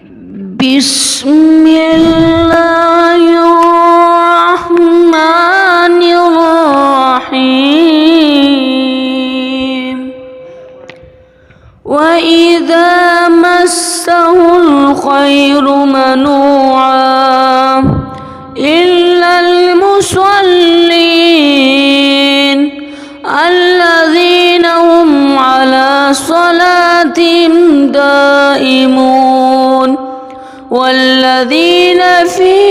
بسم الله الرحمن الرحيم وإذا مسه الخير منوعا إلا المصلين الذين هم على صلاتهم دائمون والذين في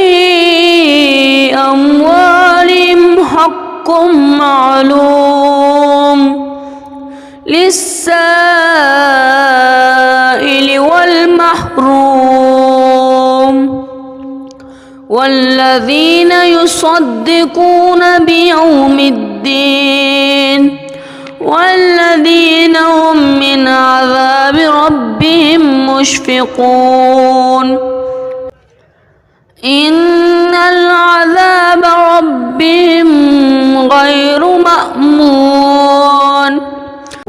أموالهم حق معلوم للسائل والمحروم والذين يصدقون بيوم الدين والذين هم من عذاب ربهم مشفقون إن العذاب ربهم غير مأمون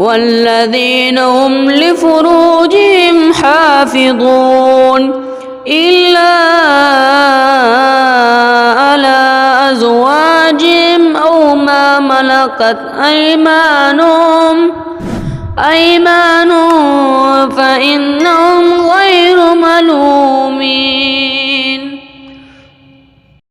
والذين هم لفروجهم حافظون إلا على أزواجهم أو ما ملكت أيمانهم فإنهم غير ملومين.